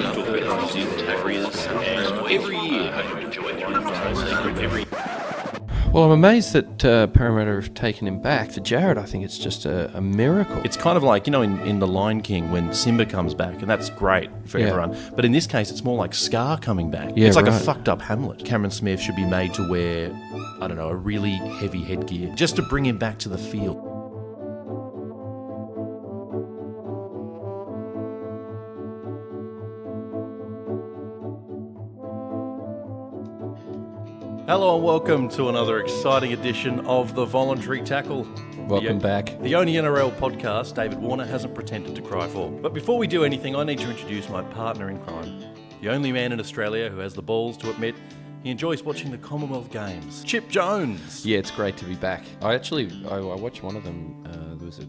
to talk about New Zealand Terriers, and every year I enjoy every. Well, I'm amazed that Parramatta have taken him back. For Jared, I think it's just a miracle. It's kind of like, in The Lion King when Simba comes back, and that's great for everyone. But in this case, it's more like Scar coming back. Yeah, it's like right. a fucked up Hamlet. Cameron Smith should be made to wear, I don't know, a really heavy headgear, just to bring him back to the field. Hello and welcome to another exciting edition of the Voluntary Tackle. Welcome back. The only NRL podcast David Warner hasn't pretended to cry for. But before we do anything, I need to introduce my partner in crime. The only man in Australia who has the balls to admit he enjoys watching the Commonwealth Games. Chip Jones. Yeah, it's great to be back. I watched one of them. There was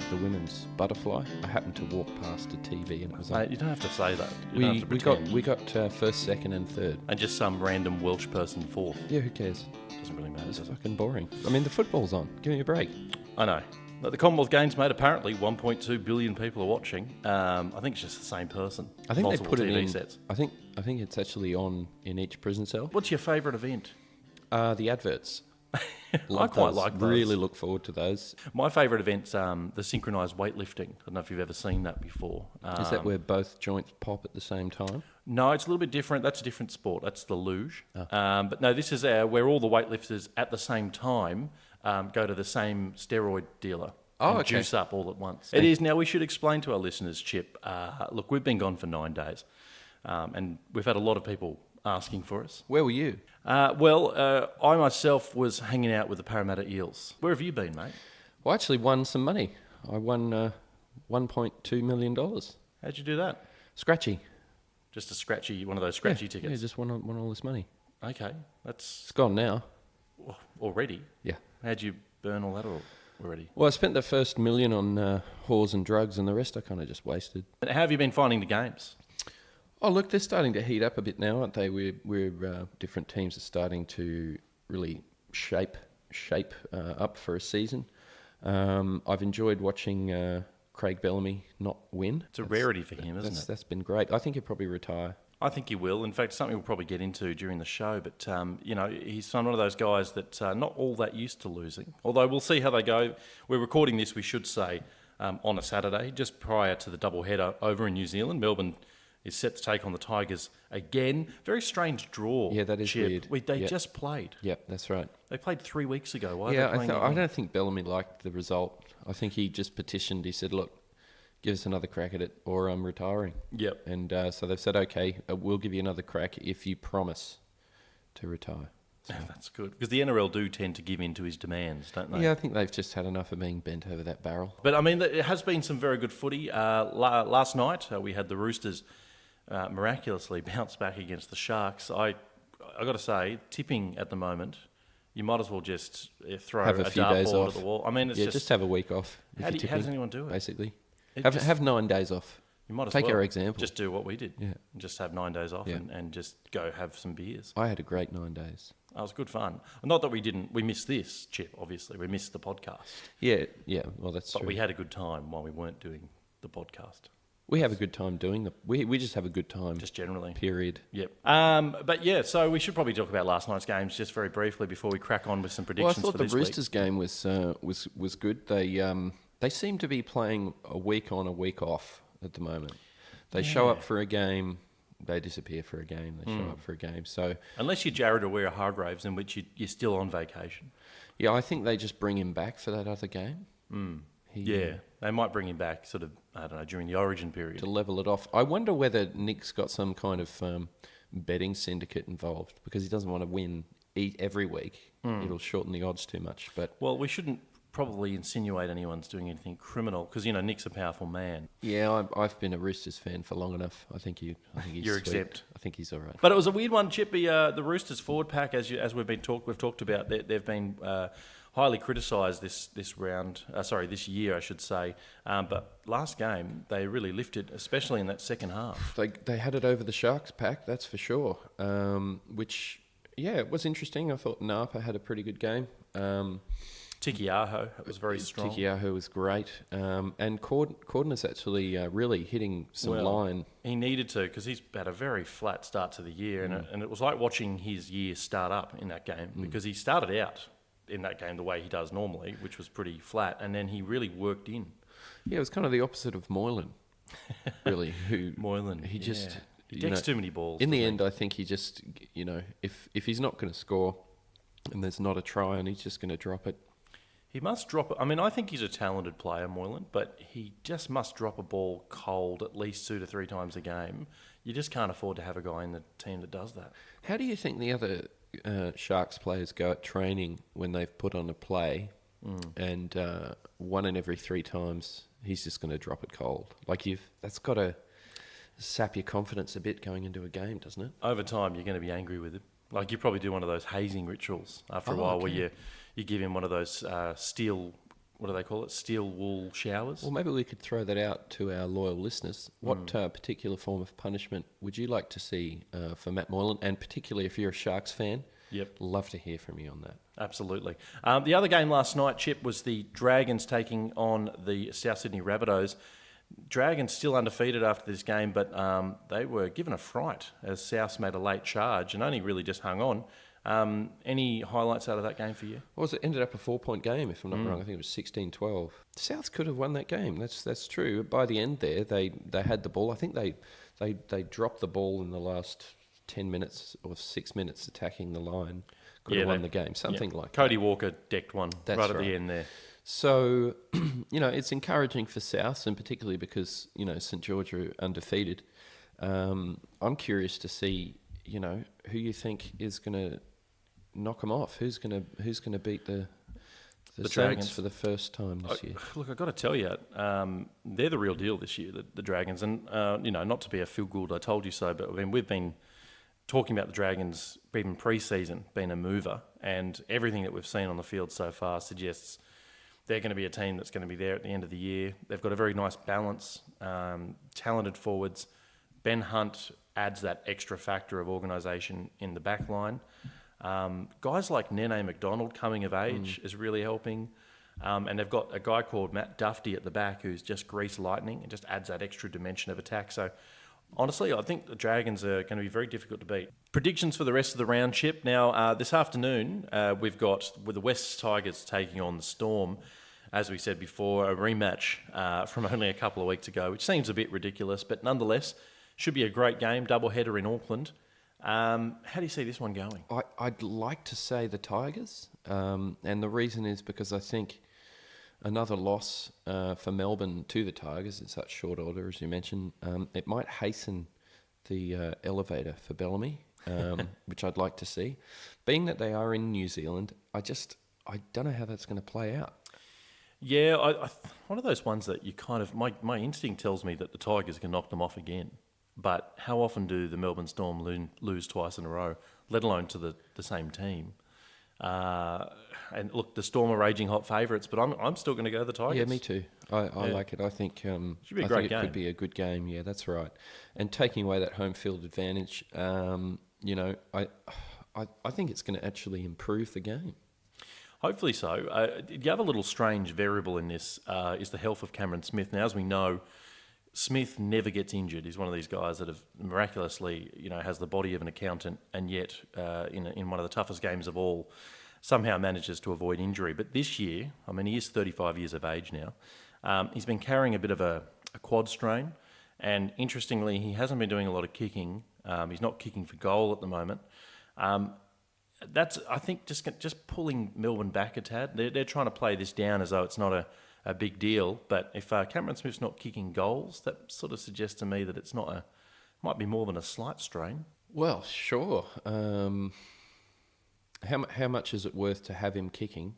the women's butterfly. I happened to walk past a TV and it was on. You don't have to say that. We got first, second and third. And just some random Welsh person fourth. Yeah, who cares? Doesn't really matter, It's does it? fucking boring. I mean, the football's on. Give me a break. I know. But the Commonwealth Games, mate, apparently 1.2 billion people are watching. I think it's just the same person. I think Multiple they put TV it in. sets. I think it's actually on in each prison cell. What's your favourite event? The adverts. I quite like those. Really look forward to those. My favourite event's the synchronised weightlifting. I don't know if you've ever seen that before. Is that where both joints pop at the same time? No, it's a little bit different. That's a different sport. That's the luge. But no, this is where all the weightlifters at the same time go to the same steroid dealer and juice up all at once. It is. Now, we should explain to our listeners, Chip, look, we've been gone for 9 days and we've had a lot of people asking for us. Where were you? I myself was hanging out with the Parramatta Eels. Where have you been, mate? Well, I actually won some money. I won $1.2 million. How'd you do that? Scratchy. Just a scratchy, one of those scratchy Yeah, tickets? just won all this money. Okay, that's It's gone now. already. Yeah. How'd you burn all that already? Well, I spent the first $1 million on whores and drugs, and the rest I kind of just wasted. And how have you been finding the games? Oh, look, they're starting to heat up a bit now, aren't they? We're different teams are starting to really shape up for a season. I've enjoyed watching Craig Bellamy not win. It's a rarity for him, isn't it? That's been great. I think he'll probably retire. I think he will. In fact, something we'll probably get into during the show. But, he's one of those guys that's not all that used to losing. Although we'll see how they go. We're recording this, we should say, on a Saturday, just prior to the doubleheader over in New Zealand. Melbourne is set to take on the Tigers again. Very strange draw. Yeah, that is Chip. weird. They Yep. just played. Yep, that's right. They played 3 weeks ago. Why are Yeah, they playing I again? don't think Bellamy liked the result. I think he just petitioned. He said, look, give us another crack at it or I'm retiring. Yep. And so they've said, okay, we'll give you another crack if you promise to retire. So, That's good. Because the NRL do tend to give in to his demands, don't they? yeah, I think they've just had enough of being bent over that barrel. But, I mean, it has been some very good footy. Last night, we had the Roosters miraculously bounce back against the Sharks. I got to say, tipping at the moment, you might as well just throw Have a a few days dartboard off. at the wall. I mean, it's just have a week off. if How you're does tipping, anyone do it? Basically. It Have, just- have 9 days off. You might as Take well our example. just do what we did. Yeah. Just have 9 days off Yeah. and just go have some beers. I had a great 9 days. That was good fun. Not that we missed this, Chip, obviously. We missed the podcast. Yeah, well, that's But true. we had a good time while we weren't doing the podcast. We have a good time doing we just have a good time. Just generally. Period. Yep. But yeah, so we should probably talk about last night's games just very briefly before we crack on with some Well, I predictions thought for the this Roosters week. game was good. They seem to be playing a week on, a week off at the moment. They show up for a game, they disappear for a game. They show up for a game. So Unless you're Jared Aware-Hargraves, in which you're still on vacation. yeah, I think they just bring him back for that other game. Yeah, they might bring him back sort of, I don't know, during the origin period. To level it off. I wonder whether Nick's got some kind of betting syndicate involved because he doesn't want to eat every week. It'll shorten the odds too much. But Well, we shouldn't probably insinuate anyone's doing anything criminal because, Nick's a powerful man. yeah, I've been a Roosters fan for long enough. I think he's You're sweet. exempt. I think he's all right. But it was a weird one, Chip. The Roosters forward pack, as we've talked about, they've been highly criticised this year, I should say. But last game, they really lifted, especially in that second half. They had it over the Sharks pack, that's for sure. Which, yeah, it was interesting. I thought Napa had a pretty good game. Tikiaho, it was very strong. Tikiaho was great. And Corden is actually really hitting some line. He needed to, because he's had a very flat start to the year. And it was like watching his year start up in that game, because he started out in that game the way he does normally, which was pretty flat, and then he really worked in. Yeah, it was kind of the opposite of Moylan, really. Moylan, he just he takes too many balls. In the end, I think he just, if he's not going to score, and there's not a try, and he's just going to drop it. He must drop it. I mean, I think he's a talented player, Moylan, but he just must drop a ball cold at least 2 to 3 times a game. You just can't afford to have a guy in the team that does that. How do you think the other Sharks players go at training when they've put on a play and 1 in every 3 times he's just going to drop it cold? Like, that's got to sap your confidence a bit going into a game, doesn't it? Over time, you're going to be angry with him. Like, you probably do one of those hazing rituals after a while where you give him one of those steel, what do they call it, steel wool showers. Well, maybe we could throw that out to our loyal listeners. What particular form of punishment would you like to see for Matt Moylan? And particularly if you're a Sharks fan, love to hear from you on that. Absolutely. The other game last night, Chip, was the Dragons taking on the South Sydney Rabbitohs. Dragons still undefeated after this game, but they were given a fright as South made a late charge and only really just hung on. Any highlights out of that game for you? Well, it ended up a 4-point game, if I'm not wrong. I think it was 16-12. South could have won that game. That's true. By the end there, they had the ball. I think they dropped the ball in the last 10 minutes or 6 minutes attacking the line. Could have won the game, something like that. Cody Walker decked one at the end there. So, it's encouraging for South, and particularly because, St George are undefeated. I'm curious to see, who you think is going to knock them off. Who's going to beat the Dragons for the first time this year? Look, I've got to tell you, they're the real deal this year, the Dragons. And, not to be a feel-good, I told you so, but we've been talking about the Dragons, even pre-season, being a mover. And everything that we've seen on the field so far suggests they're going to be a team that's going to be there at the end of the year. They've got a very nice balance, talented forwards. Ben Hunt adds that extra factor of organisation in the back line. Guys like Nene McDonald coming of age is really helping. And they've got a guy called Matt Duffy at the back who's just grease lightning and just adds that extra dimension of attack. So honestly, I think the Dragons are going to be very difficult to beat. Predictions for the rest of the round, Chip. Now, this afternoon, we've got with the West Tigers taking on the Storm. As we said before, a rematch from only a couple of weeks ago, which seems a bit ridiculous, but nonetheless, should be a great game, doubleheader in Auckland. How do you see this one going? I'd like to say the Tigers, and the reason is because I think another loss for Melbourne to the Tigers in such short order, as you mentioned, it might hasten the elevator for Bellamy, which I'd like to see. Being that they are in New Zealand, I don't know how that's going to play out. Yeah, one of those ones that you kind of... My instinct tells me that the Tigers can knock them off again. But how often do the Melbourne Storm lose twice in a row, let alone to the same team? And look, the Storm are raging hot favourites, but I'm still going to go the Tigers. Yeah, me too. I like it. I think should be a great game. It could be a good game. Yeah, that's right. And taking away that home field advantage, I think it's going to actually improve the game. Hopefully so. The other little strange variable in this is the health of Cameron Smith. Now, as we know, Smith never gets injured. He's one of these guys that have miraculously, has the body of an accountant, and yet in one of the toughest games of all, somehow manages to avoid injury. But this year, he is 35 years of age now. He's been carrying a bit of a quad strain, and interestingly, he hasn't been doing a lot of kicking. He's not kicking for goal at the moment. That's, I think, just pulling Melbourne back a tad. They're trying to play this down as though it's not a big deal. But if Cameron Smith's not kicking goals, that sort of suggests to me that it's not might be more than a slight strain. Well, sure. How much is it worth to have him kicking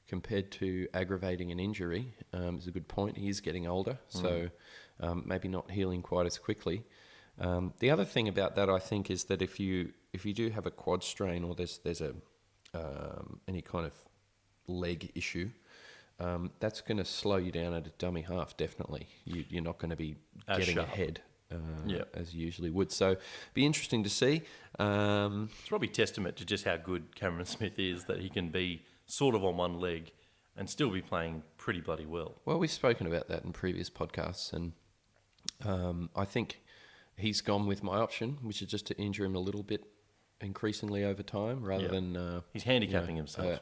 compared to aggravating an injury? Is a good point. He is getting older, so maybe not healing quite as quickly. The other thing about that, I think, is that if you do have a quad strain or there's any kind of leg issue, that's going to slow you down at a dummy half. Definitely, you're not going to be getting ahead as you usually would. So, be interesting to see. It's probably testament to just how good Cameron Smith is that he can be sort of on one leg and still be playing pretty bloody well. Well, we've spoken about that in previous podcasts, and I think he's gone with my option, which is just to injure him a little bit increasingly over time, rather than he's handicapping himself.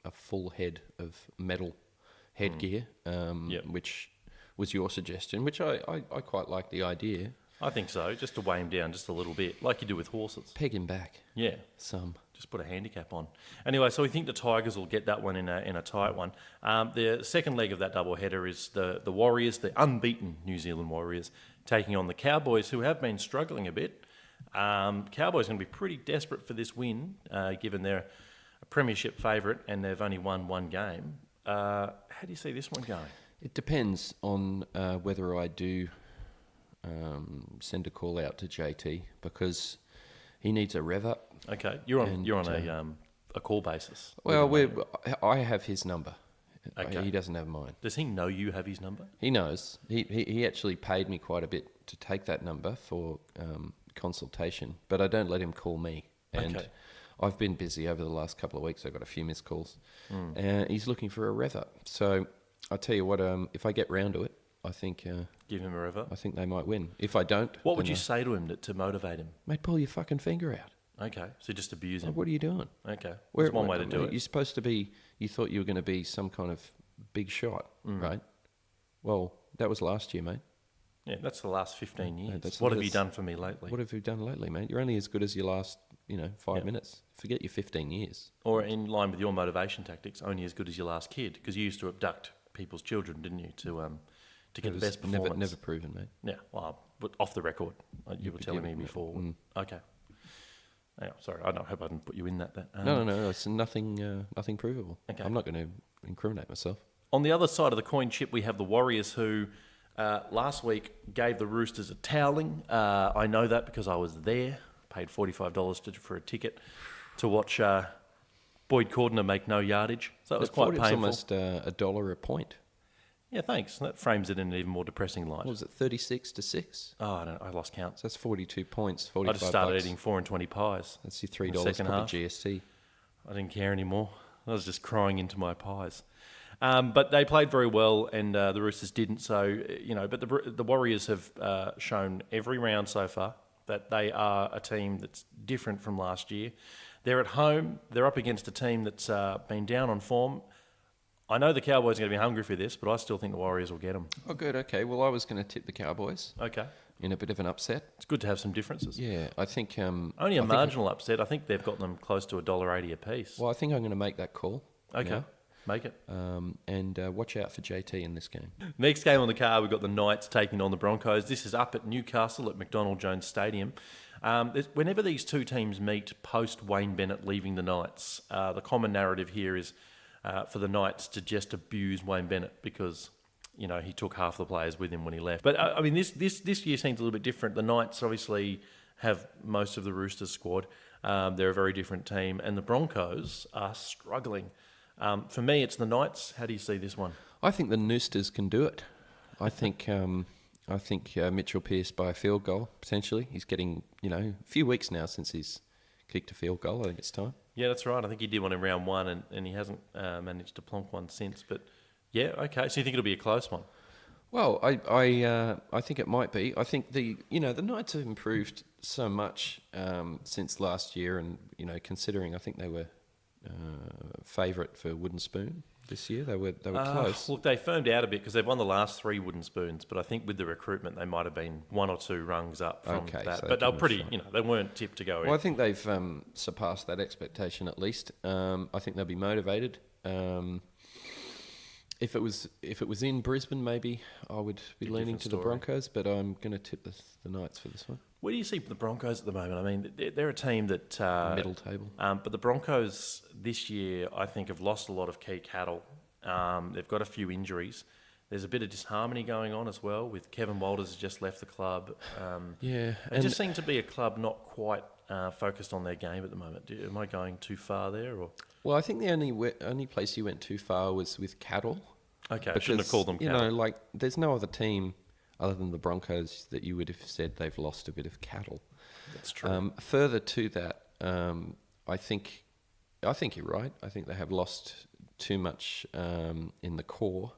A full head of metal headgear, which was your suggestion, which I quite like the idea. I think so, just to weigh him down just a little bit, like you do with horses. Peg him back. Yeah. Some. Just put a handicap on. Anyway, so we think the Tigers will get that one in a tight one. The second leg of that doubleheader is the Warriors, the unbeaten New Zealand Warriors, taking on the Cowboys, who have been struggling a bit. Cowboys are going to be pretty desperate for this win, given they're a premiership favourite and they've only won one game. How do you see this one going? It depends on whether I do send a call out to JT, because he needs a rev up. Okay, you're on a call basis. Well, I have his number. Okay. He doesn't have mine. Does he know you have his number? He knows. He actually paid me quite a bit to take that number for consultation, but I don't let him call me. And Okay. I've been busy over the last couple of weeks. I've got a few missed calls. He's looking for a rev up. So I'll tell you what, if I get round to it, I think Give him a rev up. I think they might win. If I don't, What would you say to him to motivate him? mate, pull your fucking finger out. Okay, so just abuse him. What are you doing? Okay, that's one way to do it. You're supposed to be. You thought you were going to be some kind of big shot, right? Well, that was last year, mate. Yeah, that's the last 15 years. No, What have you done for me lately? What have you done lately, mate? You're only as good as your last, 5 minutes. Forget your 15 years. Or in line with your motivation tactics, only as good as your last kid, because you used to abduct people's children, didn't you, to get the best performance? Never proven, mate. Yeah, well, but off the record, you were telling me before. Okay. Yeah, sorry, I hope I didn't put you in that. No. It's nothing provable. Okay. I'm not going to incriminate myself. On the other side of the coin, Chip, we have the Warriors, who last week gave the Roosters a toweling. I know that because I was there. Paid $45 for a ticket to watch Boyd Cordner make no yardage. So it was quite painful. It's almost $1 a point. Yeah, thanks. That frames it in an even more depressing light. What was it, 36-6? Oh, I lost count. So that's 42 points, 45 I just started bucks. eating 4 and 20 pies. That's your $3 second probably half. GST. I didn't care anymore. I was just crying into my pies. But they played very well, and the Roosters didn't. So, but the Warriors have shown every round so far that they are a team that's different from last year. They're at home. They're up against a team that's been down on form. I know the Cowboys are going to be hungry for this, but I still think the Warriors will get them. Oh, good. Okay. Well, I was going to tip the Cowboys. Okay. In a bit of an upset. It's good to have some differences. Yeah, I think... Only a marginal upset. I think they've got them close to $1.80 a piece. Well, I think I'm going to make that call. Okay. Now. Make it. And watch out for JT in this game. Next game on the card, we've got the Knights taking on the Broncos. This is up at Newcastle at McDonald Jones Stadium. Whenever these two teams meet post Wayne Bennett leaving the Knights, the common narrative here is for the Knights to just abuse Wayne Bennett because he took half the players with him when he left. But I mean, this year seems a little bit different. The Knights obviously have most of the Roosters squad. They're a very different team, and the Broncos are struggling. For me, it's the Knights. How do you see this one? I think the Roosters can do it. I think Mitchell Pearce by a field goal, potentially. He's getting, a few weeks now since he's kicked a field goal. I think it's time. Yeah, that's right. I think he did one in round one, and he hasn't managed to plonk one since. But, yeah, okay. So you think it'll be a close one? Well, I think it might be. I think the Knights have improved so much since last year, and, considering I think they were favourite for Wooden Spoon this year. They were close. Look, they firmed out a bit because they've won the last 3 Wooden Spoons, but I think with the recruitment they might have been 1 or 2 rungs up from that. So but they were pretty, they weren't tipped to go in. Well, I think they've surpassed that expectation at least. I think they'll be motivated. If it was in Brisbane, maybe I would be leaning to the Broncos, but I'm going to tip the Knights for this one. Where do you see the Broncos at the moment? I mean, they're a team that... middle table. But the Broncos this year, I think, have lost a lot of key cattle. They've got a few injuries. There's a bit of disharmony going on as well, with Kevin Walters has just left the club. It just seems to be a club not quite focused on their game at the moment. Am I going too far there? Or? Well, I think the only place you went too far was with cattle. Okay, I shouldn't have called them cattle. There's no other team other than the Broncos that you would have said they've lost a bit of cattle. That's true. Further to that, I think you're right. I think they have lost too much in the core.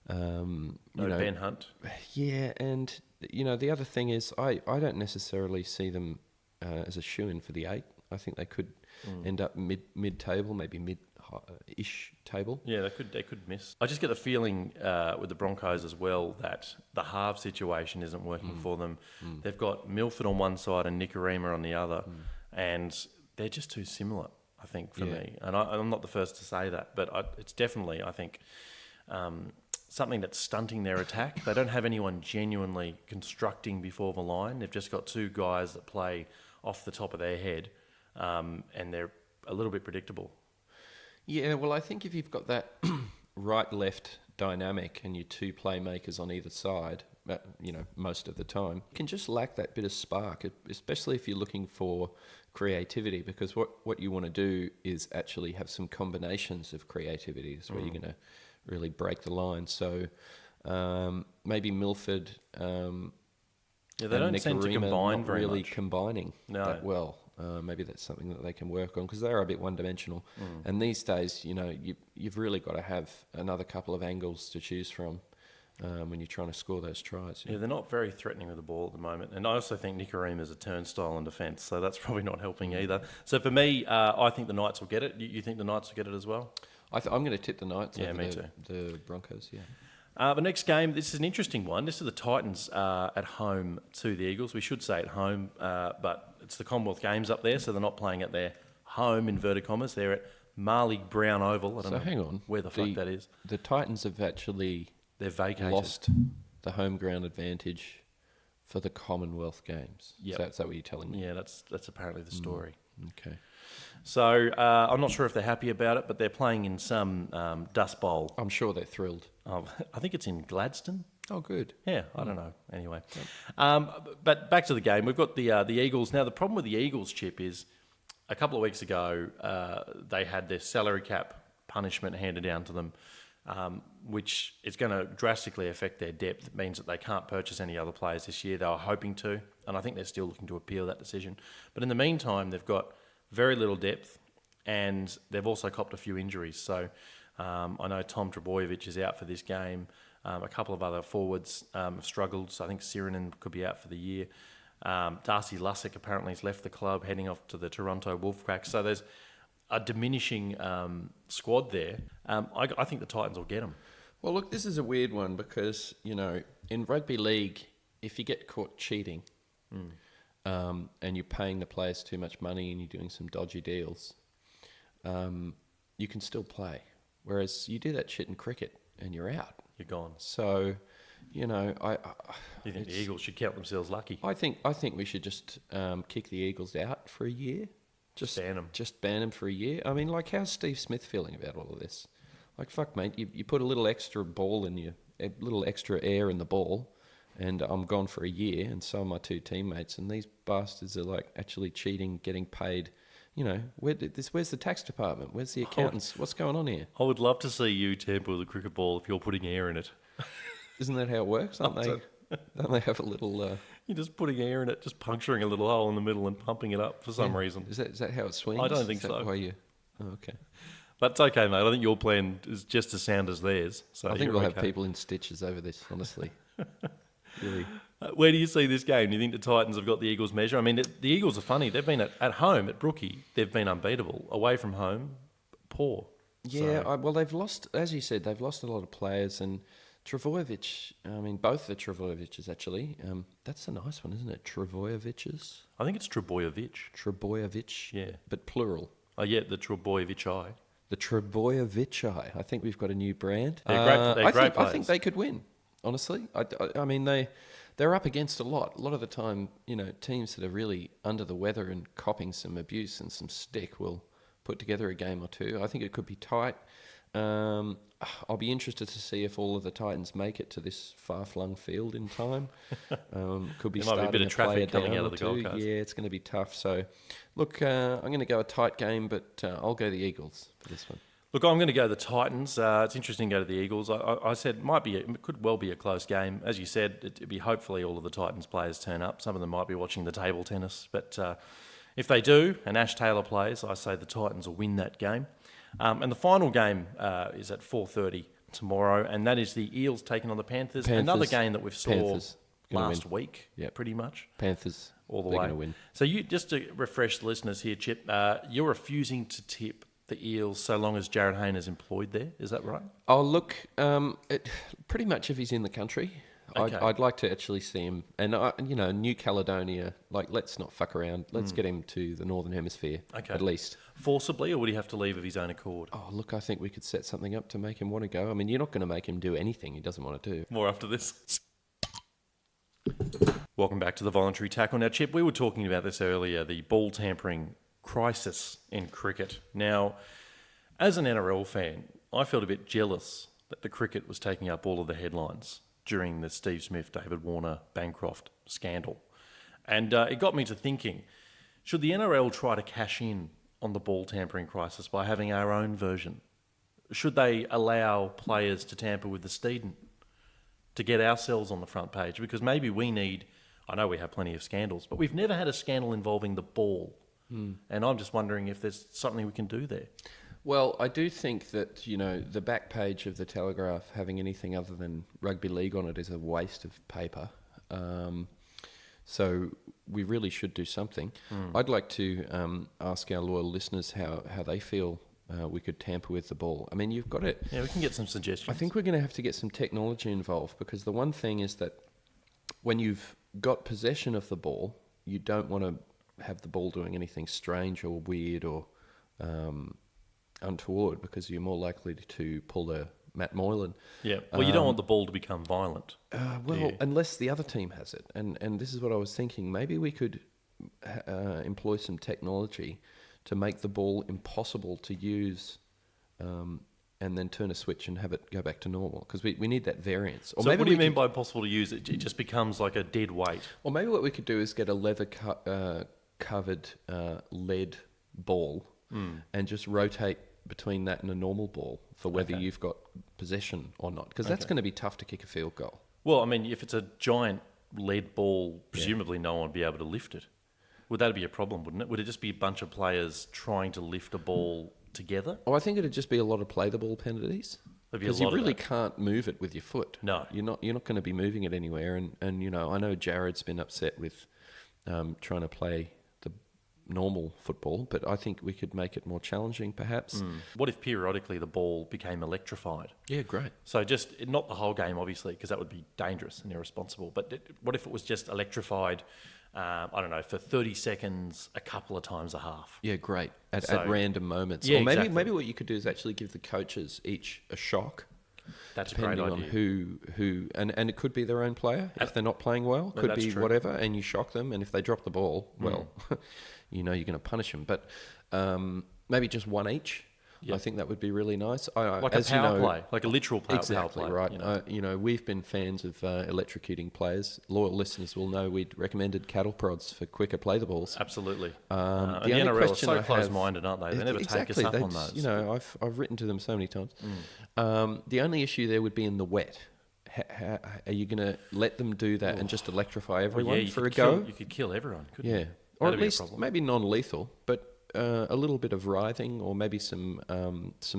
No Ben Hunt. Yeah, and the other thing is I don't necessarily see them as a shoo-in for the 8. I think they could end up mid-table, maybe mid-ish table. Yeah, they could miss. I just get the feeling with the Broncos as well that the half situation isn't working for them. They've got Milford on one side and Nikorima on the other, and they're just too similar, I think, for me. And I'm not the first to say that, but it's definitely, I think, something that's stunting their attack. They don't have anyone genuinely constructing before the line. They've just got 2 guys that play off the top of their head, and they're a little bit predictable. Yeah, well, I think if you've got that right-left dynamic and your 2 playmakers on either side, most of the time, you can just lack that bit of spark, especially if you're looking for creativity, because what you want to do is actually have some combinations of creativity. Is where you're going to really break the line. So maybe Milford they don't seem to combine very really much. Combining that well. Maybe that's something that they can work on, because they are a bit one-dimensional. And these days, you've really got to have another couple of angles to choose from when you're trying to score those tries. Yeah, they're not very threatening with the ball at the moment. And I also think Nikorima is a turnstile in defence, so that's probably not helping either. So for me, I think the Knights will get it. You think the Knights will get it as well? I'm going to tip the Knights over the Broncos, The next game, this is an interesting one. This is the Titans at home to the Eagles. We should say at home, but it's the Commonwealth Games up there, so they're not playing at their home, inverted commas. They're at Marley Brown Oval. I don't know hang on. Where the fuck that is. The Titans have actually They're vacated. Lost the home ground advantage for the Commonwealth Games. Yep. Is that what you're telling me? Yeah, that's apparently the story. Okay. So I'm not sure if they're happy about it, but they're playing in some dust bowl. I'm sure they're thrilled. I think it's in Gladstone. Oh, good. Yeah, I don't know. Anyway, but back to the game. We've got the Eagles. Now, the problem with the Eagles, Chip, is a couple of weeks ago they had their salary cap punishment handed down to them, which is going to drastically affect their depth. It means that they can't purchase any other players this year. They were hoping to, and I think they're still looking to appeal that decision. But in the meantime, they've got very little depth, and they've also copped a few injuries. So I know Tom Trbojevic is out for this game. A couple of other forwards have struggled. So I think Sirinen could be out for the year. Darcy Lussick apparently has left the club, heading off to the Toronto Wolfcracks. So there's a diminishing squad there. I think the Titans will get them. Well, look, this is a weird one because, in rugby league, if you get caught cheating and you're paying the players too much money and you're doing some dodgy deals, you can still play. Whereas you do that shit in cricket and you're out. You're gone. So, you think the Eagles should count themselves lucky? I think we should just kick the Eagles out for a year. Just ban them. Just ban them for a year. I mean, how's Steve Smith feeling about all of this? Fuck, mate, you put a little extra ball in a little extra air in the ball, and I'm gone for a year, and so are my 2 teammates, and these bastards are actually cheating, getting paid. Where's the tax department? Where's the accountants? What's going on here? I would love to see you tamper with a cricket ball if you're putting air in it. Isn't that how it works? Don't they have a little... You're just putting air in it, just puncturing a little hole in the middle and pumping it up for some reason. Is that how it swings? I don't think so. Okay. But it's okay, mate. I think your plan is just as sound as theirs. So I think we'll have people in stitches over this, honestly. Really. Where do you see this game? Do you think the Titans have got the Eagles' measure? I mean, the Eagles are funny. They've been at home at Brookie. They've been unbeatable. Away from home, poor. Yeah, well, they've lost, as you said, they've lost a lot of players. And Trbojevic, both the Trbojevics, actually. That's a nice one, isn't it? Trbojevics? I think it's Trbojevic. Trbojevic. Yeah. But plural. Oh, yeah, the Trbojevici. The Trbojevici. I think we've got a new brand. They're great players. I think they could win, honestly. I mean, they're up against a lot. A lot of the time, teams that are really under the weather and copping some abuse and some stick will put together a game or two. I think it could be tight. I'll be interested to see if all of the Titans make it to this far-flung field in time. Could be there might be a bit of traffic coming out of the Gold Coast. Yeah, it's going to be tough. So, look, I'm going to go a tight game, but I'll go the Eagles for this one. Look, I'm going to go the Titans. It's interesting to go to the Eagles. I said it could well be a close game. As you said, it'd be hopefully all of the Titans players turn up. Some of them might be watching the table tennis, but if they do, and Ash Taylor plays, I say the Titans will win that game. And the final game is at 4:30 tomorrow, and that is the Eels taking on the Panthers. Another game that we've saw last week, pretty much. Panthers all the way. way. Going to win. So you, just to refresh the listeners here, Chip, you're refusing to tip the Eels so long as Jared Hayne is employed there. Is that right? Oh, look, pretty much if he's in the country. Okay. I'd like to actually see him. And, New Caledonia, let's not fuck around. Let's get him to the Northern Hemisphere, at least. Forcibly, or would he have to leave of his own accord? Oh, look, I think we could set something up to make him want to go. I mean, you're not going to make him do anything he doesn't want to do. More after this. Welcome back to the Voluntary Tackle. Now, Chip, we were talking about this earlier, the ball tampering crisis in cricket. Now, as an NRL fan, I felt a bit jealous that the cricket was taking up all of the headlines during the Steve Smith, David Warner, Bancroft scandal. And it got me to thinking, should the NRL try to cash in on the ball tampering crisis by having our own version? Should they allow players to tamper with the Steeden to get ourselves on the front page? Because maybe we need, I know we have plenty of scandals, but we've never had a scandal involving the ball. And I'm just wondering if there's something we can do there. Well, I do think that, the back page of the Telegraph having anything other than rugby league on it is a waste of paper. So we really should do something. I'd like to ask our loyal listeners how they feel we could tamper with the ball. I mean, you've got it. Yeah, we can get some suggestions. I think we're going to have to get some technology involved, because the one thing is that when you've got possession of the ball, you don't want to have the ball doing anything strange or weird or untoward, because you're more likely to pull a Matt Moylan. Yeah, well, you don't want the ball to become violent. Unless the other team has it. And this is what I was thinking. Maybe we could employ some technology to make the ball impossible to use and then turn a switch and have it go back to normal, because we need that variance. Or so maybe what do you mean by impossible to use? It just becomes like a dead weight. Or maybe what we could do is get a leather covered lead ball and just rotate between that and a normal ball for whether you've got possession or not, because that's going to be tough to kick a field goal. Well, I mean, if it's a giant lead ball, presumably no one would be able to lift it. Would that be a problem, wouldn't it? Would it just be a bunch of players trying to lift a ball together? Oh, I think it'd just be a lot of play the ball penalties, because you really can't move it with your foot. No, you're not going to be moving it anywhere. And I know Jared's been upset with trying to play the normal football, but I think we could make it more challenging, perhaps. What if periodically the ball became electrified? Yeah, great. So just not the whole game, obviously, because that would be dangerous and irresponsible. But what if it was just electrified? I don't know, for 30 seconds, a couple of times a half. Yeah, great. At random moments. Yeah, or maybe exactly. what you could do is actually give the coaches each a shock. That's a great idea. Depending on who, and it could be their own player if they're not playing well. Could be true. whatever, and you shock them. And if they drop the ball, well, you're going to punish them. But maybe just one each. Yep. I think that would be really nice. Like a power play, like a literal power play. Exactly, right. We've been fans of electrocuting players. Loyal listeners will know we'd recommended cattle prods for quicker play the balls. Absolutely. The NRL only are so close-minded, aren't they? They never take us up on those. I've written to them so many times. The only issue there would be in the wet. Are you going to let them do that and just electrify everyone for a go? You could kill everyone, couldn't you? Or at least maybe non-lethal, but a little bit of writhing, or maybe some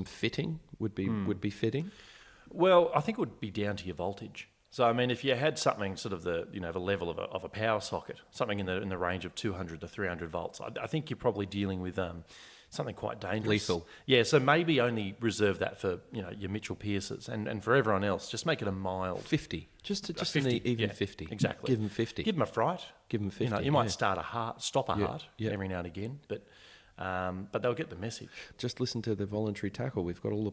fitting would be fitting. Well, I think it would be down to your voltage. So, I mean, if you had something sort of the level of a power socket, something in the range of 200 to 300 volts, I think you're probably dealing with something quite dangerous. Lethal. Yeah, so maybe only reserve that for your Mitchell Pearces, and for everyone else, just make it a mild 50, just 50, an even 50. Exactly. Give them 50. Give them a fright. Give them 50. You might stop a heart every now and again, but they'll get the message. Just listen to the Voluntary Tackle. We've got all the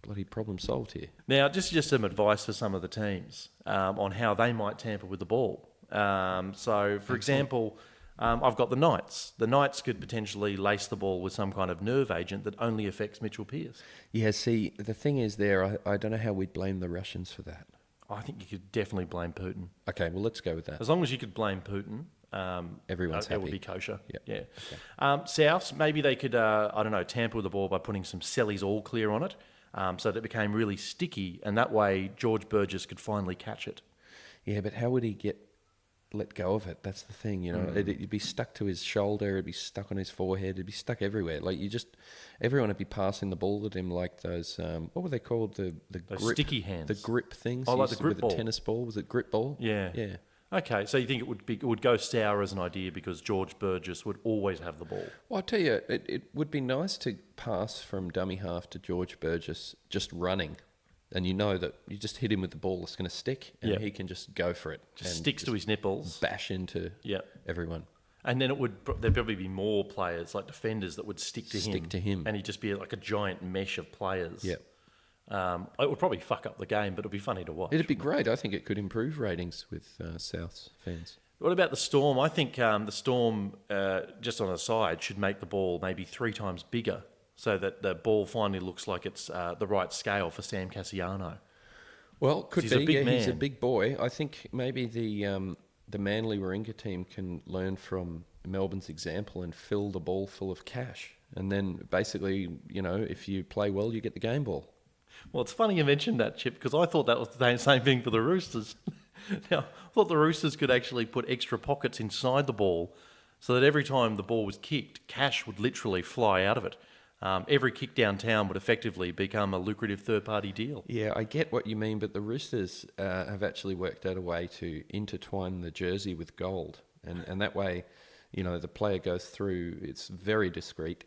bloody problem solved here. Now, just some advice for some of the teams on how they might tamper with the ball. So, for example, I've got the Knights. The Knights could potentially lace the ball with some kind of nerve agent that only affects Mitchell Pearce. Yeah, see, the thing is there, I don't know how we'd blame the Russians for that. I think you could definitely blame Putin. Okay, well, let's go with that. As long as you could blame Putin, everyone's happy. It would be kosher. Yep. Yeah. Okay. Souths, maybe they could, tamper with the ball by putting some Selly's All Clear on it, so that it became really sticky, and that way George Burgess could finally catch it. Yeah, but how would he get let go of it. That's the thing, you know. It'd be stuck to his shoulder. It'd be stuck on his forehead. It'd be stuck everywhere. Like everyone would be passing the ball at him like those. What were they called? The Those grip, sticky hands. the grip things. Oh, he like used the to- grip with ball. the tennis ball. Was it grip ball? Yeah. Yeah. Okay, so you think it would go sour as an idea because George Burgess would always have the ball? Well, I tell you, it would be nice to pass from dummy half to George Burgess just running. And you know that you just hit him with the ball, it's going to stick, and Yep. he can just go for it. Just and sticks to his nipples. bash into Yep. everyone. And then there'd probably be more players, like defenders, that would stick to him. And he'd just be like a giant mesh of players. Yep. It would probably fuck up the game, but it'd be funny to watch. It'd be great. I think it could improve ratings with Souths fans. What about the Storm? I think the Storm, just on a side, should make the ball maybe 3 times bigger so that the ball finally looks like it's the right scale for Sam Cassiano. Well, could He's be. a big He's a man. big boy. I think maybe the Manly Warringah team can learn from Melbourne's example and fill the ball full of cash. And then basically, you know, if you play well, you get the game ball. Well, it's funny you mentioned that, Chip, because I thought that was the same thing for the Roosters. Now, I thought the Roosters could actually put extra pockets inside the ball so that every time the ball was kicked, cash would literally fly out of it. Every kick downtown would effectively become a lucrative third-party deal. Yeah, I get what you mean, but the Roosters have actually worked out a way to intertwine the jersey with gold. And that way, you know, the player goes through, it's very discreet.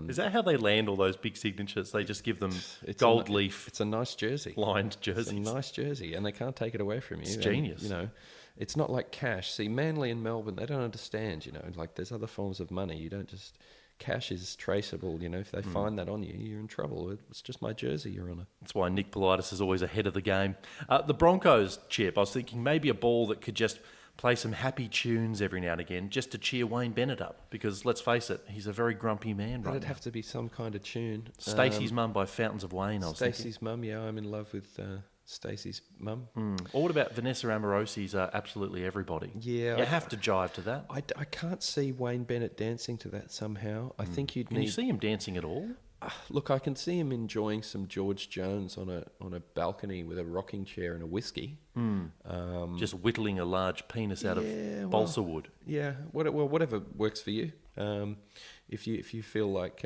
Is that how they land all those big signatures? They just give them It's gold a, leaf It's a nice jersey. lined It's jerseys. a nice jersey, and they can't take it away from you. It's And, genius. you know, it's not like cash. See, Manly and Melbourne, they don't understand, you know, like there's other forms of money. You don't just... Cash is traceable, you know. If they find that on you, you're in trouble. It's just my jersey, Your Honour. That's why Nick Politis is always ahead of the game. The Broncos, Chip, I was thinking maybe a ball that could just play some happy tunes every now and again just to cheer Wayne Bennett up. Because let's face it, he's a very grumpy man right That'd now. have to be some kind of tune. Stacey's Mum by Fountains of Wayne, I was thinking. Stacey's mum, yeah, I'm in love with Stacey's mum. Or what about Vanessa Amorosi's Absolutely Everybody? Yeah, You have to jive to that. I can't see Wayne Bennett dancing to that somehow. I think you'd Can need... you see him dancing at all? Look, I can see him enjoying some George Jones on a balcony with a rocking chair and a whiskey. Just whittling a large penis out Yeah, of well, balsa wood. Yeah, whatever works for you. If you feel like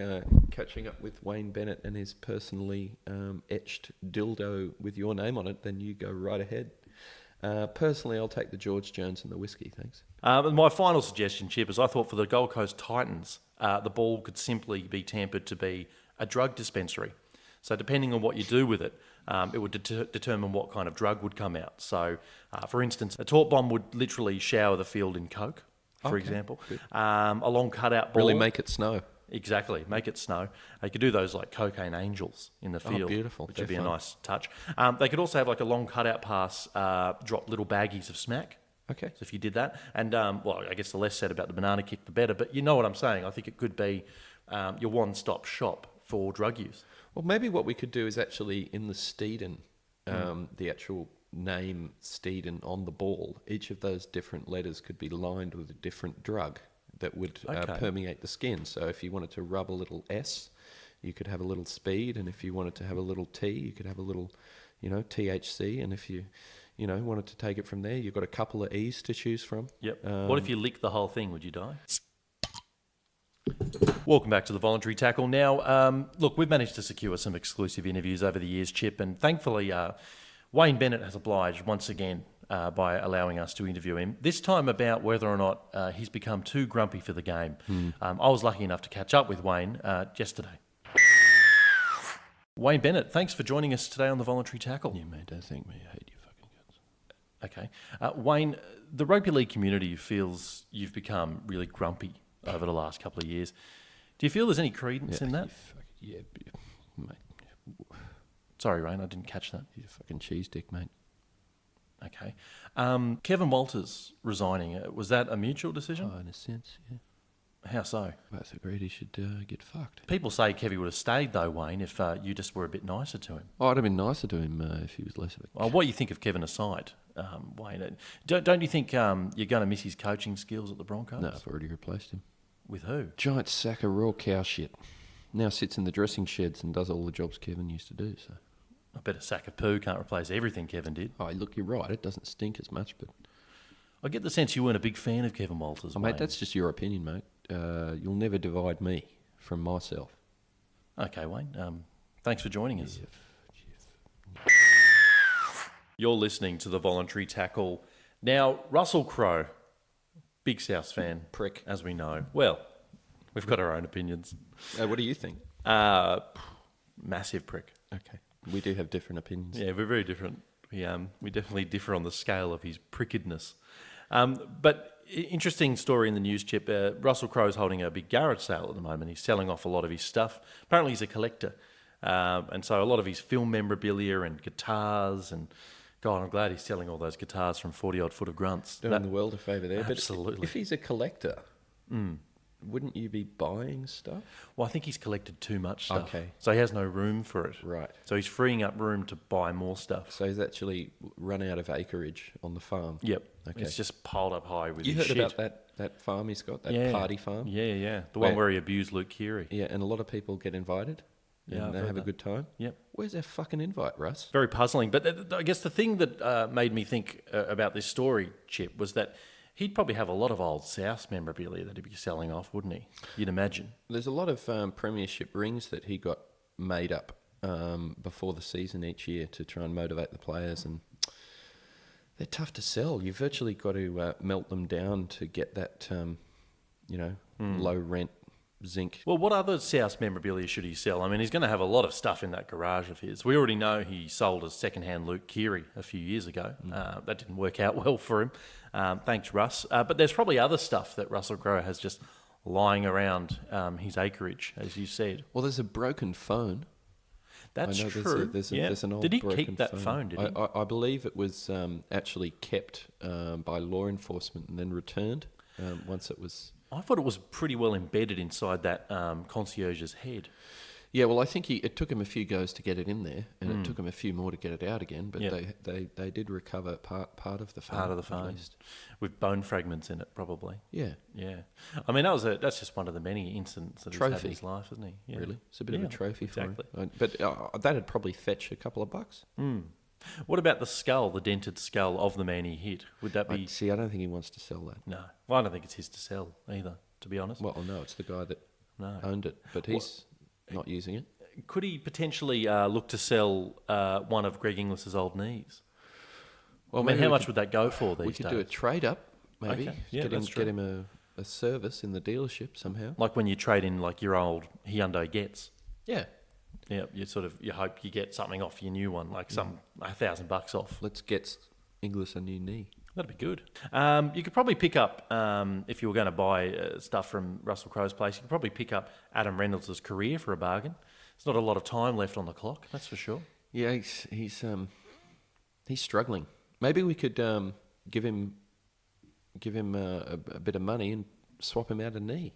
catching up with Wayne Bennett and his personally etched dildo with your name on it, then you go right ahead. Personally, I'll take the George Jones and the whiskey, thanks. And my final suggestion, Chip, is I thought for the Gold Coast Titans, the ball could simply be tampered to be a drug dispensary. So depending on what you do with it, it would determine what kind of drug would come out. So, for instance, a torp bomb would literally shower the field in coke, for example. A long cutout ball. Really make it snow. Exactly, make it snow. They could do those like cocaine angels in the field. beautiful. Which would be They're a fun. nice touch. They could also have like a long cutout pass, drop little baggies of smack. Okay. So if you did that, and well, I guess the less said about the banana kick, the better. But you know what I'm saying. I think it could be your one-stop shop for drug use. Well, maybe what we could do is actually in the Steeden, the actual name Steeden on the ball, each of those different letters could be lined with a different drug that would permeate the skin. So if you wanted to rub a little S, you could have a little speed, and if you wanted to have a little T, you could have a little, you know, THC, and if you wanted to take it from there, you've got a couple of E's to choose from. Yep. What if you licked the whole thing? Would you die? Welcome back to the Voluntary Tackle. Now, look, we've managed to secure some exclusive interviews over the years, Chip, and thankfully Wayne Bennett has obliged once again by allowing us to interview him, this time about whether or not he's become too grumpy for the game. I was lucky enough to catch up with Wayne yesterday. Wayne Bennett, thanks for joining us today on the Voluntary Tackle. Yeah, mate, don't thank me. I hate you fucking guts. Okay. Wayne, the rugby league community feels you've become really grumpy over the last couple of years. Do you feel there's any credence in that? Mate. Sorry, Rain, I didn't catch that. You're a fucking cheese dick, mate. Okay. Kevin Walters resigning, was that a mutual decision? Oh, in a sense, yeah. How so? Both agreed he should get fucked. People say Kevy would have stayed, though, Wayne, if you just were a bit nicer to him. Oh, I'd have been nicer to him if he was less of a... Well, what do you think of Kevin aside, Wayne? Don't you think you're going to miss his coaching skills at the Broncos? No, I've already replaced him. With who? Giant sack of raw cow shit. Now sits in the dressing sheds and does all the jobs Kevin used to do, so... I bet a sack of poo can't replace everything Kevin did. Oh, look, you're right. It doesn't stink as much, but... I get the sense you weren't a big fan of Kevin Walters, Mate, that's just your opinion, mate. You'll never divide me from myself. Okay, Wayne. Thanks for joining us. You're listening to the Voluntary Tackle. Now, Russell Crowe, big South fan. Prick. As we know. Well, we've got our own opinions. What do you think? Massive prick. Okay. We do have different opinions. Yeah, we're very different. We definitely differ on the scale of his prickedness. But interesting story in the news, Chip. Russell Crowe's holding a big garage sale at the moment. He's selling off a lot of his stuff. Apparently he's a collector. And so a lot of his film memorabilia and guitars and... God, I'm glad he's selling all those guitars from 40-odd Foot of Grunts. Doing the world a favour there. Absolutely. But if he's a collector, wouldn't you be buying stuff? Well, I think he's collected too much stuff. Okay. So he has no room for it. Right. So he's freeing up room to buy more stuff. So he's actually run out of acreage on the farm. Yep. Okay. It's just piled up high with You his heard shit. about that farm he's got, that party farm? Yeah. The one where he abused Luke Keary. Yeah, and a lot of people get invited. Yeah, and they have a good time. Yep. Where's their fucking invite, Russ? Very puzzling. But I guess the thing that made me think about this story, Chip, was that he'd probably have a lot of old South memorabilia that he'd be selling off, wouldn't he? You'd imagine. There's a lot of premiership rings that he got made up before the season each year to try and motivate the players, and they're tough to sell. You've virtually got to melt them down to get that, low rent zinc. Well, what other South memorabilia should he sell? I mean, he's going to have a lot of stuff in that garage of his. We already know he sold a second-hand Luke Keary a few years ago. That didn't work out well for him. Thanks, Russ. But there's probably other stuff that Russell Crowe has just lying around his acreage, as you said. Well, there's a broken phone. That's I know true. There's an old did he broken keep that phone? Did he? I believe it was actually kept by law enforcement and then returned once it was... I thought it was pretty well embedded inside that concierge's head. Yeah, well, I think it took him a few goes to get it in there, and it took him a few more to get it out again. But they did recover part of the phone. Part of the phone, with bone fragments in it, probably. Yeah. I mean, that's just one of the many incidents that he's had in his life, isn't he? Yeah. Really, it's a bit of a trophy for him. Exactly. But that'd probably fetch a couple of bucks. What about the skull, the dented skull of the man he hit? Would that be... I don't think he wants to sell that. No. Well, I don't think it's his to sell either, to be honest. Well, no, it's the guy that owned it, but he's not using it. Could he potentially look to sell one of Greg Inglis's old knees? Well, I mean, how much would that go for these days? We could do a trade up, maybe. Okay. Yeah, get him a service in the dealership somehow. Like when you trade in like your old Hyundai Getz. Yeah. Yeah, you hope you get something off your new one, like $1,000 off. Let's get Inglis a new knee. That'd be good. You could probably pick up, if you were going to buy stuff from Russell Crowe's place, you could probably pick up Adam Reynolds' career for a bargain. There's not a lot of time left on the clock, that's for sure. Yeah, he's struggling. Maybe we could give him a bit of money and swap him out a knee.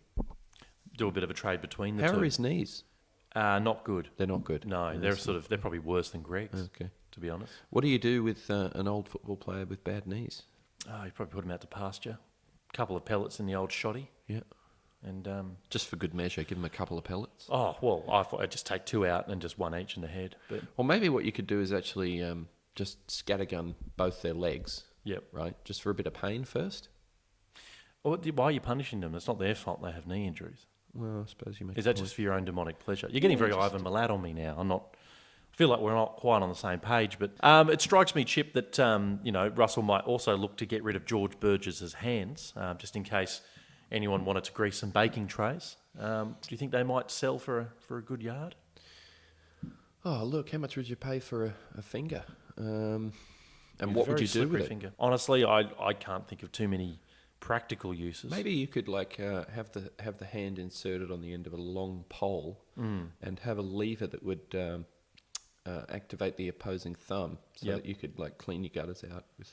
Do a bit of a trade between the two. How are his knees? Not good. They're not good. No, they're probably worse than Greg's. Okay. To be honest. What do you do with an old football player with bad knees? Oh, you probably put him out to pasture. A couple of pellets in the old shoddy. Yeah. And just for good measure, give him a couple of pellets. Oh well, I thought I'd just take two out and just one each in the head. But well, maybe what you could do is actually just scattergun both their legs. Yep. Right. Just for a bit of pain first. Well, why are you punishing them? It's not their fault they have knee injuries. Well, I suppose you make. Is that just for your own demonic pleasure? You're getting very Ivan Milat on me now. I feel like we're not quite on the same page, but it strikes me, Chip, that Russell might also look to get rid of George Burgess's hands, just in case anyone wanted to grease some baking trays. Do you think they might sell for a good yard? Oh, look, how much would you pay for a finger? And what would you do with it? Finger. Honestly, I can't think of too many practical uses. Maybe you could have the hand inserted on the end of a long pole and have a lever that would activate the opposing thumb so that you could clean your gutters out with.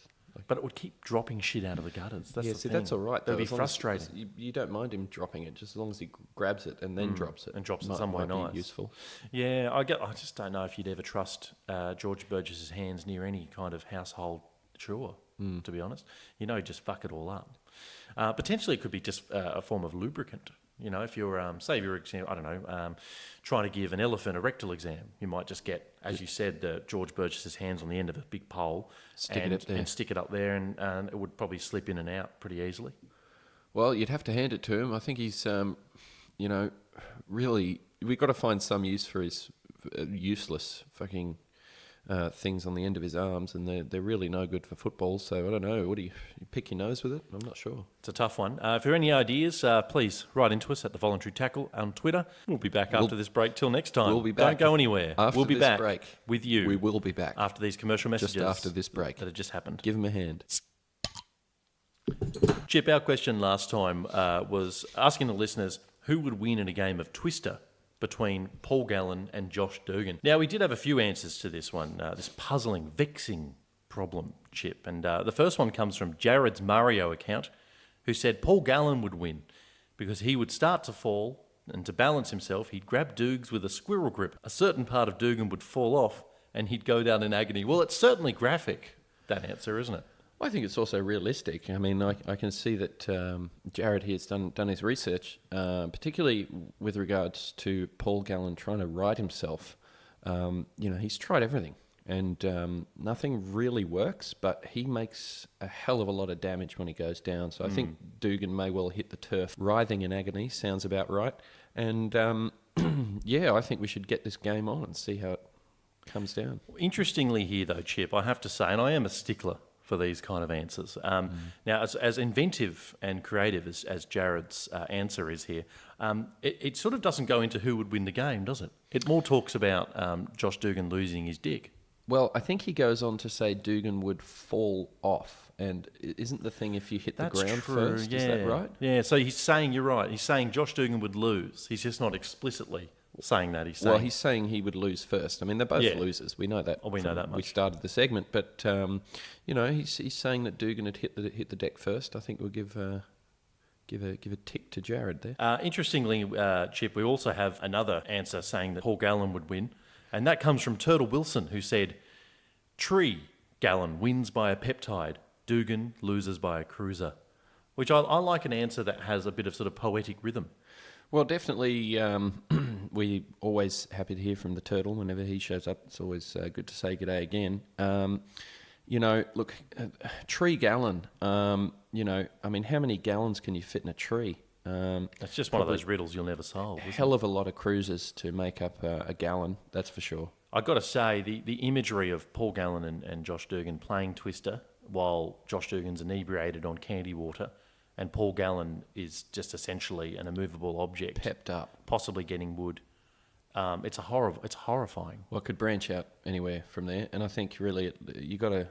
But it would keep dropping shit out of the gutters. That's the thing. That's all right. That'd be frustrating. You don't mind him dropping it, just as long as he grabs it and then drops it. And drops it somewhere nice. Be useful. Yeah, I just don't know if you'd ever trust George Burgess's hands near any kind of household chore, to be honest. He'd just fuck it all up. Potentially it could be just a form of lubricant. You know, if you're, say you're, I don't know, trying to give an elephant a rectal exam, you might just get, as you said, George Burgess's hands on the end of a big pole Stick it up there, and it would probably slip in and out pretty easily. Well, you'd have to hand it to him. I think he's, really, we've got to find some use for his useless fucking things on the end of his arms, and they're really no good for football. So I don't know. What do you pick your nose with it? I'm not sure. It's a tough one. If there are any ideas, please write into us at the Voluntary Tackle on Twitter. We'll be back after this break. Till next time. We'll be back. Don't go anywhere. We'll be back break with you. We will be back after these commercial messages. Just after this break that had just happened. Give him a hand. Chip, our question last time was asking the listeners who would win in a game of Twister between Paul Gallen and Josh Dugan. Now, we did have a few answers to this one, this puzzling, vexing problem, Chip. And the first one comes from Jared's Mario account, who said Paul Gallen would win because he would start to fall, and to balance himself, he'd grab Doogs with a squirrel grip. A certain part of Dugan would fall off, and he'd go down in agony. Well, it's certainly graphic, that answer, isn't it? I think it's also realistic. I mean, I can see that Jared here has done his research, particularly with regards to Paul Gallen trying to right himself. He's tried everything, and nothing really works, but he makes a hell of a lot of damage when he goes down. So I think Dugan may well hit the turf writhing in agony, sounds about right. And, I think we should get this game on and see how it comes down. Interestingly here, though, Chip, I have to say, and I am a stickler for these kind of answers. Now, as inventive and creative as Jared's answer is here, it sort of doesn't go into who would win the game, does it? It more talks about Josh Dugan losing his dick. Well, I think he goes on to say Dugan would fall off, and isn't the thing if you hit the ground first? Yeah. Is that right? Yeah, so he's saying, you're right, he's saying Josh Dugan would lose. He's just not explicitly saying that. He's saying he would lose first. I mean, they're both losers. We know that. Oh, we know that much. We started the segment, but he's saying that Dugan had hit the deck first. I think we'll give a tick to Jared there. Interestingly, Chip, we also have another answer saying that Paul Gallen would win, and that comes from Turtle Wilson, who said, Tree Gallen wins by a peptide, Dugan loses by a cruiser, which I like an answer that has a bit of sort of poetic rhythm. Well, definitely, we're always happy to hear from the Turtle whenever he shows up. It's always good to say g'day again. Tree Gallen, I mean, how many gallons can you fit in a tree? That's just one of those riddles you'll never solve. A hell of a lot of cruisers to make up a gallon, that's for sure. I've got to say, the imagery of Paul Gallen and Josh Dugan playing Twister while Josh Dugan's inebriated on candy water, and Paul Gallen is just essentially an immovable object, pepped up, possibly getting wood. It's horrifying. Well, it could branch out anywhere from there, and I think really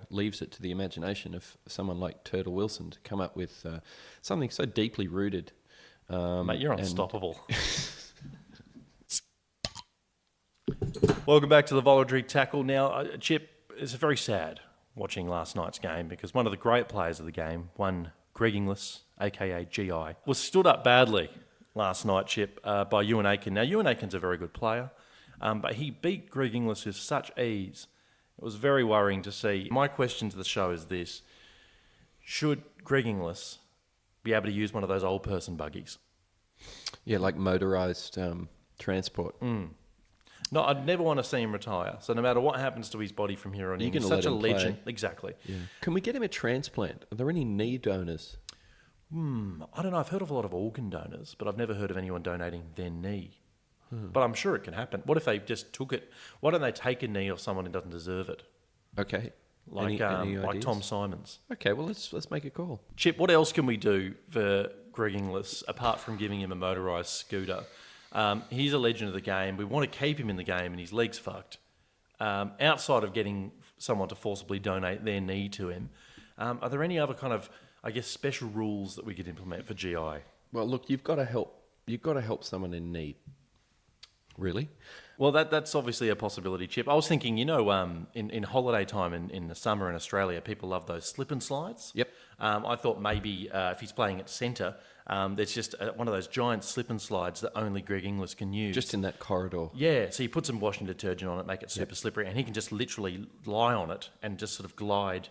leaves it to the imagination of someone like Turtle Wilson to come up with something so deeply rooted. Mate, you're unstoppable. Welcome back to the Voluntary Tackle. Now, Chip, it's very sad watching last night's game because one of the great players of the game, one Greg Inglis, a.k.a. GI, was stood up badly last night, Chip, by Ewan Aiken. Now, Ewan Aiken's a very good player, but he beat Greg Inglis with such ease. It was very worrying to see. My question to the show is this. Should Greg Inglis be able to use one of those old person buggies? Yeah, like motorised transport. No, I'd never want to see him retire. So no matter what happens to his body from here on in, he's such a legend. Play. Exactly. Yeah. Can we get him a transplant? Are there any knee donors? I don't know. I've heard of a lot of organ donors, but I've never heard of anyone donating their knee. But I'm sure it can happen. What if they just took it? Why don't they take a knee of someone who doesn't deserve it? Okay. Like Tom Simons. Okay, well, let's make a call. Chip, what else can we do for Greg Inglis apart from giving him a motorised scooter? He's a legend of the game. We want to keep him in the game and his leg's fucked. Outside of getting someone to forcibly donate their knee to him, are there any other kind of, I guess, special rules that we could implement for GI? Well, look, you've got to help someone in need. Really? Well, that's obviously a possibility, Chip. I was thinking, in holiday time in the summer in Australia, people love those slip and slides. Yep. I thought maybe if he's playing at centre, there's just one of those giant slip and slides that only Greg Inglis can use. Just in that corridor. Yeah, so you put some washing detergent on it, make it super slippery, and he can just literally lie on it and just sort of glide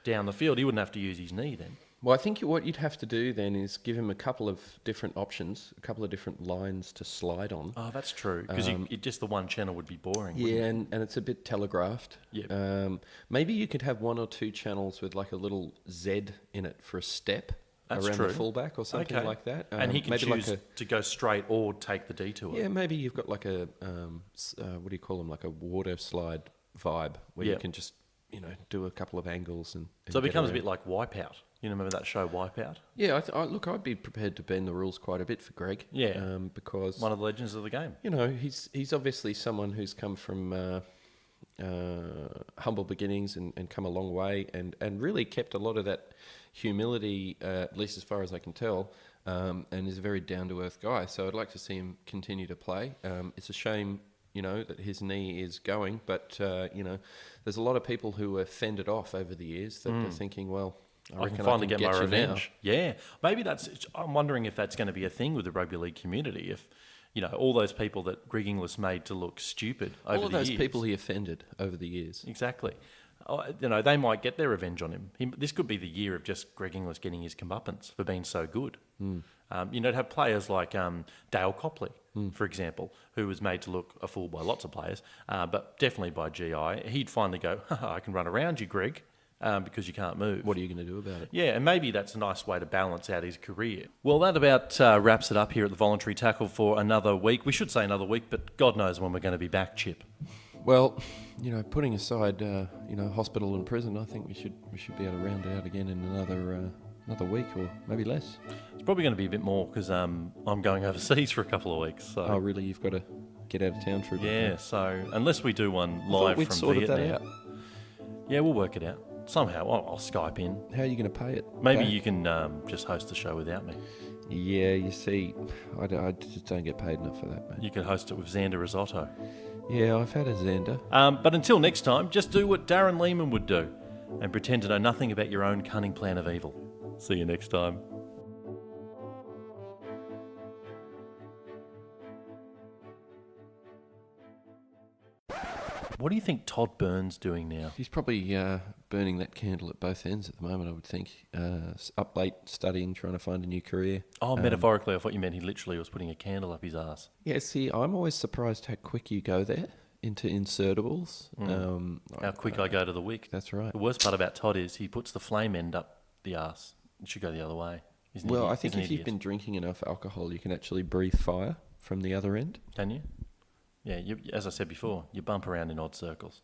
down the field. He wouldn't have to use his knee then. Well, I think what you'd have to do then is give him a couple of different options, a couple of different lines to slide on. Oh, that's true. Because just the one channel would be boring. Yeah, and it's a bit telegraphed. Yep. Maybe you could have one or two channels with like a little Z in it for a step That's around true. the fullback or something like that. And he can maybe choose like to go straight or take the detour. Yeah, maybe you've got like a, what do you call them, like a water slide vibe where you can just, do a couple of angles. And so it becomes around. a bit like Wipeout. You remember that show, Wipeout? Yeah, look, I'd be prepared to bend the rules quite a bit for Greg. Yeah. Because... one of the legends of the game. He's obviously someone who's come from humble beginnings and come a long way and really kept a lot of that humility, at least as far as I can tell, and is a very down-to-earth guy. So I'd like to see him continue to play. It's a shame, that his knee is going, but, there's a lot of people who are fended off over the years that are thinking, well... I can finally get my revenge. Yeah, maybe I'm wondering if that's going to be a thing with the rugby league community. If all those people that Greg Inglis made to look stupid over the years. All of those people he offended over the years. Exactly. They might get their revenge on him. This could be the year of just Greg Inglis getting his comeuppance for being so good. To have players like Dale Copley, for example, who was made to look a fool by lots of players, but definitely by GI. He'd finally go, I can run around you, Greg. Because you can't move. What are you going to do about it? Yeah, and maybe that's a nice way to balance out his career. Well, that about wraps it up here at the Voluntary Tackle for another week. We should say another week, but God knows when we're going to be back, Chip. Well, putting aside, hospital and prison, I think we should be able to round it out again in another week or maybe less. It's probably going to be a bit more because I'm going overseas for a couple of weeks. So. Oh, really? You've got to get out of town for a bit? Yeah, so unless we do one live from sorted Vietnam. that out. Yeah, we'll work it out. Somehow, I'll Skype in. How are you going to pay it? Maybe you can just host the show without me. Yeah, you see, I just don't get paid enough for that, mate. You can host it with Xander Risotto. Yeah, I've had a Xander. But until next time, just do what Darren Lehman would do and pretend to know nothing about your own cunning plan of evil. See you next time. What do you think Todd Burns doing now? He's probably burning that candle at both ends at the moment, I would think. Up late, studying, trying to find a new career. Oh, metaphorically, I thought you meant he literally was putting a candle up his arse. Yeah, see, I'm always surprised how quick you go there into insertables. How quick I go to the wick. That's right. The worst part about Todd is he puts the flame end up the arse. It should go the other way. Well, I think if you've been drinking enough alcohol, you can actually breathe fire from the other end. Can you? Yeah, as I said before, you bump around in odd circles.